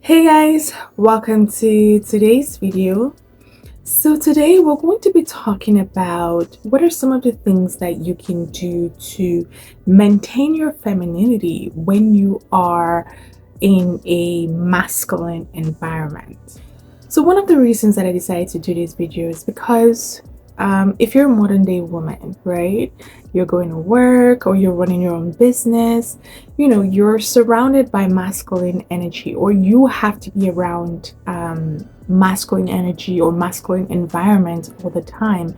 Hey guys, welcome to today's video. So today we're going to be talking about what are some of the things that you can do to maintain your femininity when you are in a masculine environment. So one of the reasons that I decided to do this video is because if you're a modern day woman, right, you're going to work or you're running your own business, you're surrounded by masculine energy, or you have to be around masculine energy or masculine environment all the time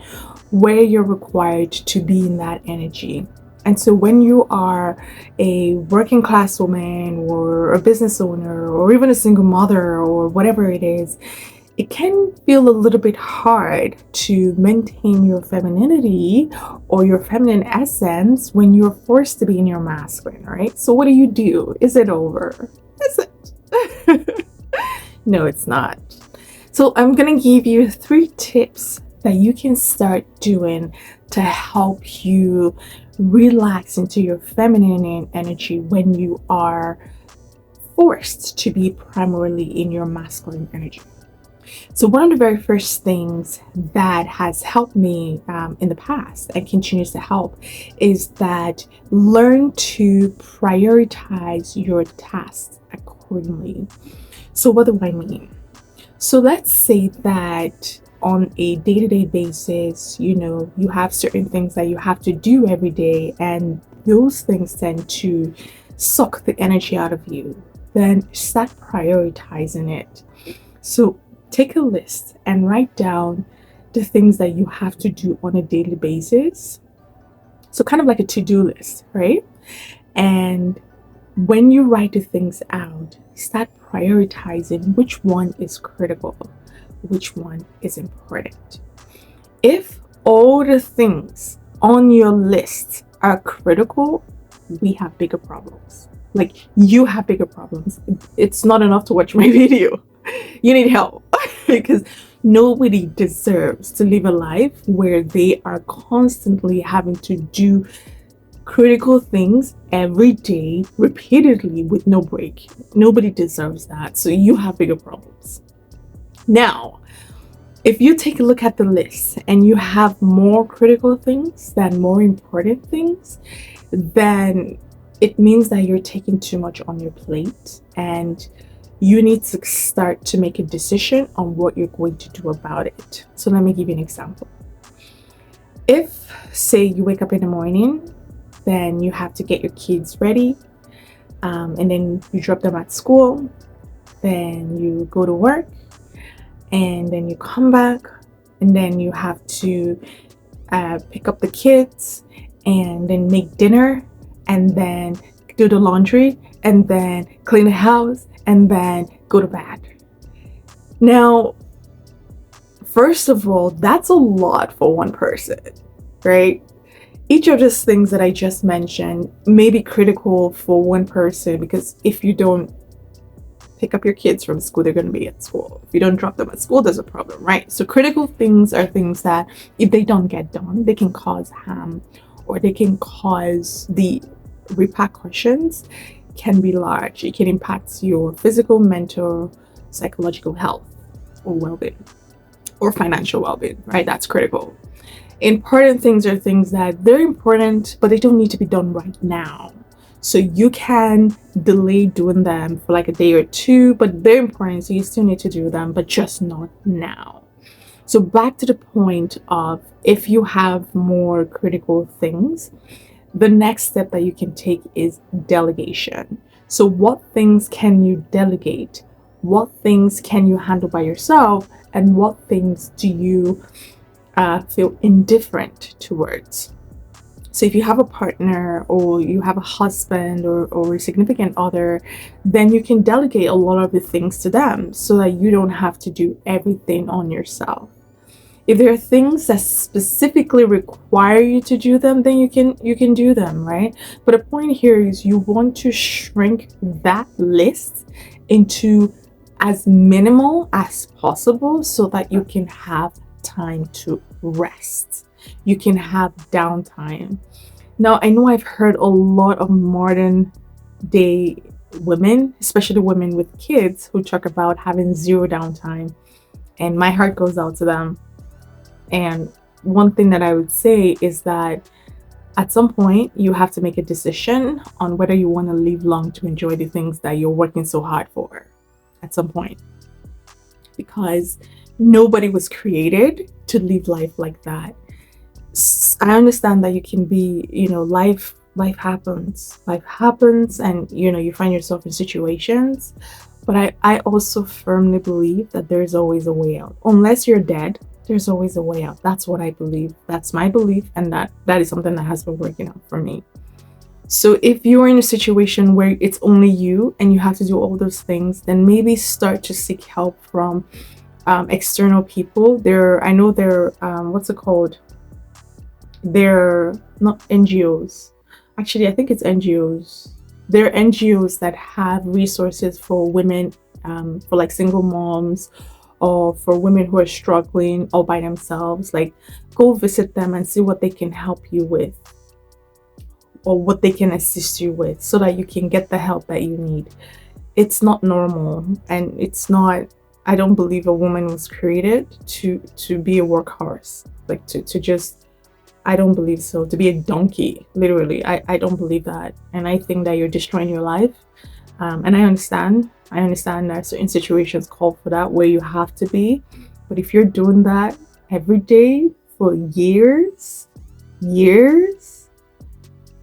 where you're required to be in that energy. And so when you are a working class woman or a business owner or even a single mother or whatever it is, it can feel a little bit hard to maintain your femininity or your feminine essence when you're forced to be in your masculine, right? So what do? Is it over? Is it? No, it's not. So I'm gonna give you 3 tips that you can start doing to help you relax into your feminine energy when you are forced to be primarily in your masculine energy. So one of the very first things that has helped me in the past and continues to help is that learn to prioritize your tasks accordingly. So what do I mean? So let's say that on a day-to-day basis, you have certain things that you have to do every day, and those things tend to suck the energy out of you. Then start prioritizing it. So take a list and write down the things that you have to do on a daily basis. So kind of like a to-do list, right? And when you write the things out, start prioritizing which one is critical, which one is important. If all the things on your list are critical, we have bigger problems. Like, you have bigger problems. It's not enough to watch my video. You need help because nobody deserves to live a life where they are constantly having to do critical things every day, repeatedly, with no break. Nobody deserves that. So you have bigger problems. Now, if you take a look at the list and you have more critical things than more important things, then it means that you're taking too much on your plate, and you need to start to make a decision on what you're going to do about it. So let me give you an example. If, say, you wake up in the morning, then you have to get your kids ready, and then you drop them at school, then you go to work, and then you come back, and then you have to pick up the kids and then make dinner, and then do the laundry, and then clean the house, and then go to bed. Now, first of all, that's a lot for one person, right? Each of these things that I just mentioned may be critical for one person, because if you don't pick up your kids from school, they're going to be at school. If you don't drop them at school, there's a problem, right? So critical things are things that if they don't get done, they can cause harm, or they can cause the repercussions can be large. It can impact your physical, mental, psychological health or well-being, or financial well-being, right? That's critical. Important things are things that they're important, but they don't need to be done right now. So you can delay doing them for like a day or two, but they're important, so you still need to do them, but just not now. So back to the point of, if you have more critical things, the next step that you can take is delegation. So what things can you delegate? What things can you handle by yourself? And what things do you feel indifferent towards? So if you have a partner, or you have a husband, or a significant other, then you can delegate a lot of the things to them so that you don't have to do everything on yourself. If there are things that specifically require you to do them, then you can do them, right? But the point here is you want to shrink that list into as minimal as possible so that you can have time to rest. You can have downtime. Now, I know I've heard a lot of modern day women, especially women with kids, who talk about having zero downtime, and my heart goes out to them. And one thing that I would say is that at some point you have to make a decision on whether you want to live long to enjoy the things that you're working so hard for at some point, because nobody was created to live life like that. I understand that you can be, life happens, and you find yourself in situations, but I also firmly believe that there's always a way out. Unless you're dead, there's always a way out. That's what I believe. That's my belief, and that is something that has been working out for me. So if you're in a situation where it's only you and you have to do all those things, then maybe start to seek help from external people. I know they're what's it called? They're not NGOs. Actually, I think it's NGOs. They're NGOs that have resources for women, for like single moms, or for women who are struggling all by themselves. Like, go visit them and see what they can help you with, or what they can assist you with, so that you can get the help that you need. It's not normal, and it's not. I don't believe a woman was created to be a workhorse, like to just. I don't believe so. To be a donkey, literally. I don't believe that. And I think that you're destroying your life. And I understand. I understand that certain situations call for that, where you have to be. But if you're doing that every day for years,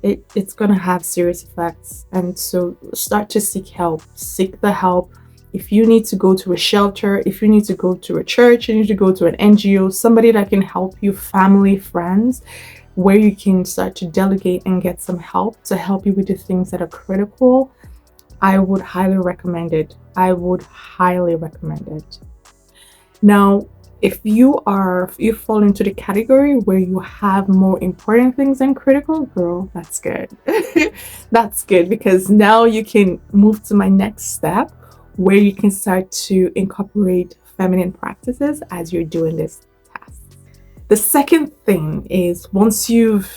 it's going to have serious effects. And so start to seek help. Seek the help. If you need to go to a shelter, if you need to go to a church, you need to go to an NGO, somebody that can help you, family, friends, where you can start to delegate and get some help to help you with the things that are critical, I would highly recommend it. I would highly recommend it. Now, if you fall into the category where you have more important things than critical, girl, that's good. That's good, because now you can move to my next step, where you can start to incorporate feminine practices as you're doing this task. The second thing is, once you've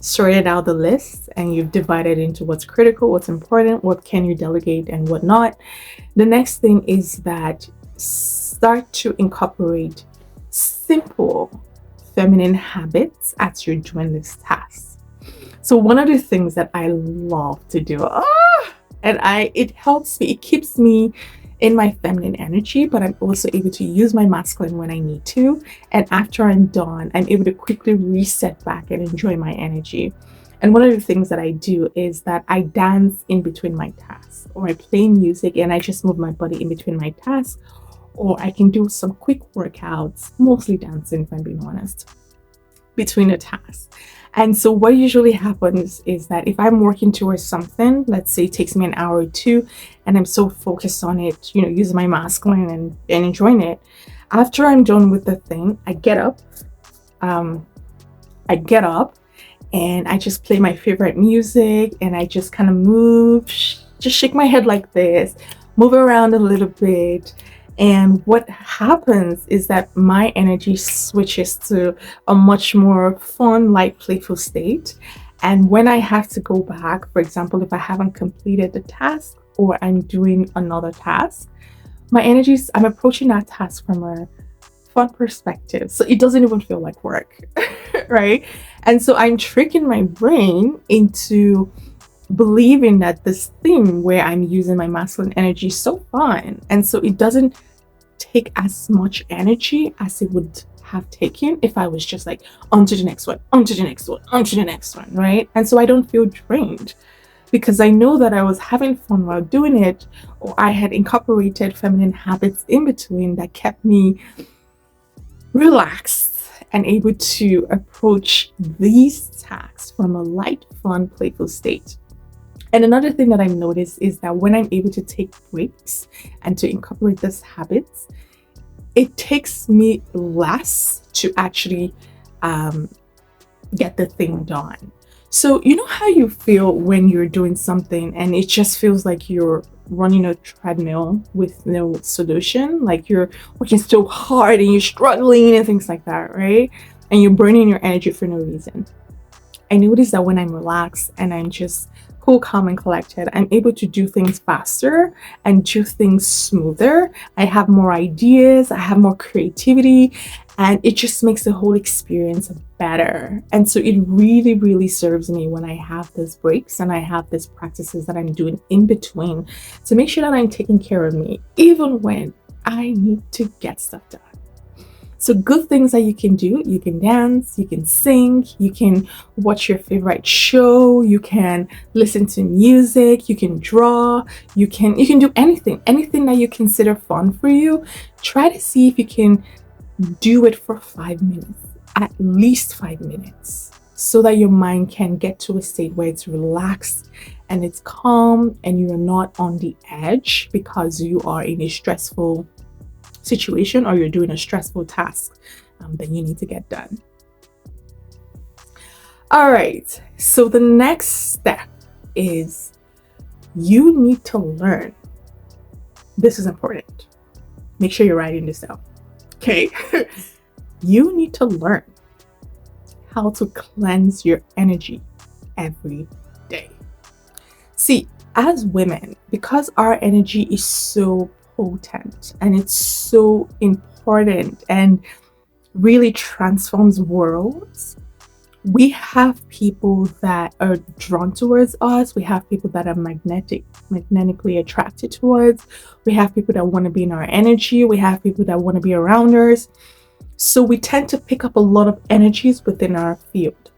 sorted out the list and you've divided into what's critical, what's important, what can you delegate and what not, the next thing is that start to incorporate simple feminine habits as you're doing this task. So one of the things that I love to do, and it helps me, it keeps me in my feminine energy, but I'm also able to use my masculine when I need to. And after I'm done, I'm able to quickly reset back and enjoy my energy. And one of the things that I do is that I dance in between my tasks, or I play music and I just move my body in between my tasks, or I can do some quick workouts, mostly dancing, if I'm being honest, between the tasks. And so what usually happens is that if I'm working towards something, let's say it takes me an hour or two, and I'm so focused on it, using my masculine and enjoying it, after I'm done with the thing, I get up and I just play my favorite music, and I just kind of move, just shake my head like this, move around a little bit. And what happens is that my energy switches to a much more fun, light, playful state. And when I have to go back, for example, if I haven't completed the task or I'm doing another task, I'm approaching that task from a fun perspective. So it doesn't even feel like work, right? And so I'm tricking my brain into believing that this thing where I'm using my masculine energy is so fun. And so it doesn't take as much energy as it would have taken if I was just like, on to the next one, on to the next one, on to the next one, right? And so I don't feel drained, because I know that I was having fun while doing it, or I had incorporated feminine habits in between that kept me relaxed and able to approach these tasks from a light, fun, playful state. And another thing that I've noticed is that when I'm able to take breaks and to incorporate these habits, it takes me less to actually get the thing done. So you know how you feel when you're doing something and it just feels like you're running a treadmill with no solution, like you're working so hard and you're struggling and things like that, right? And you're burning your energy for no reason. I notice that when I'm relaxed and I'm just cool, calm, and collected. I'm able to do things faster and do things smoother. I have more ideas, I have more creativity, and it just makes the whole experience better. And so it really, really serves me when I have these breaks and I have these practices that I'm doing in between to make sure that I'm taking care of me, even when I need to get stuff done. So good things that you can do: you can dance, you can sing, you can watch your favorite show, you can listen to music, you can draw, you can do anything that you consider fun for you. Try to see if you can do it for 5 minutes, at least 5 minutes, so that your mind can get to a state where it's relaxed and it's calm and you are not on the edge because you are in a stressful situation or you're doing a stressful task that you need to get done. All right, so the next step is you need to learn. This is important. Make sure you're writing this down. Okay. You need to learn how to cleanse your energy every day. See, as women, because our energy is so potent and it's so important and really transforms worlds, we have people that are drawn towards us. We have people that are magnetically attracted towards. We have people that want to be in our energy. We have people that want to be around us. So we tend to pick up a lot of energies within our field.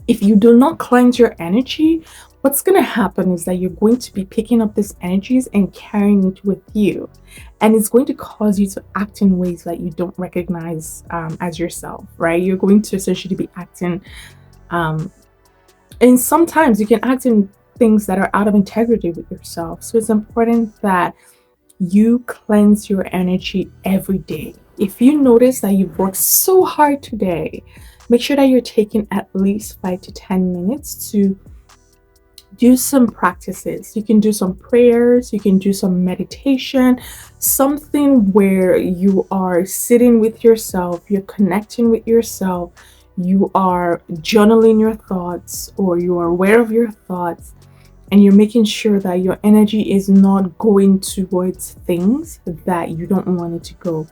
If you do not cleanse your energy, what's going to happen is that you're going to be picking up these energies and carrying it with you. And it's going to cause you to act in ways that you don't recognize as yourself, right? You're going to essentially be acting, and sometimes you can act in things that are out of integrity with yourself. So it's important that you cleanse your energy every day. If you notice that you've worked so hard today, make sure that you're taking at least 5 to 10 minutes to do some practices. You can do some prayers, you can do some meditation, something where you are sitting with yourself, you're connecting with yourself, you are journaling your thoughts, or you are aware of your thoughts, and you're making sure that your energy is not going towards things that you don't want it to go.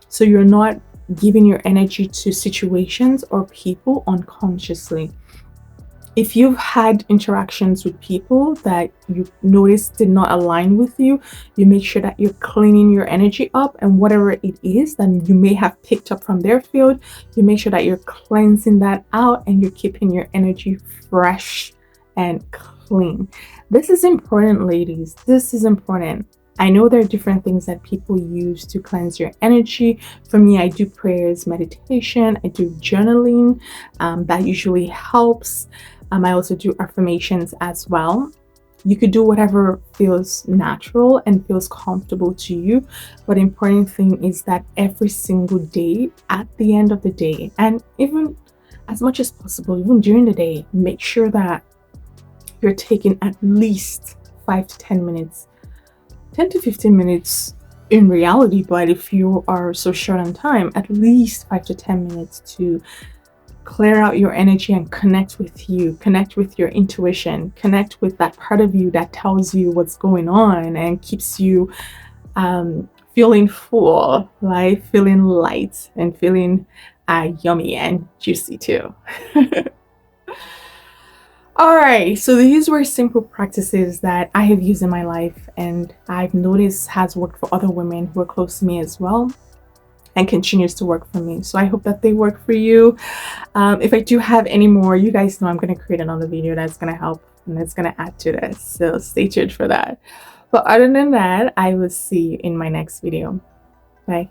So you're not giving your energy to situations or people unconsciously. If you've had interactions with people that you notice did not align with you, you make sure that you're cleaning your energy up, and whatever it is that you may have picked up from their field, you make sure that you're cleansing that out and you're keeping your energy fresh and clean. This is important, ladies. This is important. I know there are different things that people use to cleanse your energy. For me, I do prayers, meditation, I do journaling. That usually helps. I also do affirmations as well. You could do whatever feels natural and feels comfortable to you. But the important thing is that every single day, at the end of the day, and even as much as possible, even during the day, make sure that you're taking at least 5 to 10 minutes, 10 to 15 minutes in reality, but if you are so short on time, at least 5 to 10 minutes to clear out your energy and connect with you, connect with your intuition, connect with that part of you that tells you what's going on and keeps you feeling full, right? Feeling light and feeling yummy and juicy too. All right, so these were simple practices that I have used in my life and I've noticed has worked for other women who are close to me as well, and continues to work for me. So I hope that they work for you. If I do have any more, you guys know I'm going to create another video that's going to help and it's going to add to this. So stay tuned for that. But other than that, I will see you in my next video. Bye.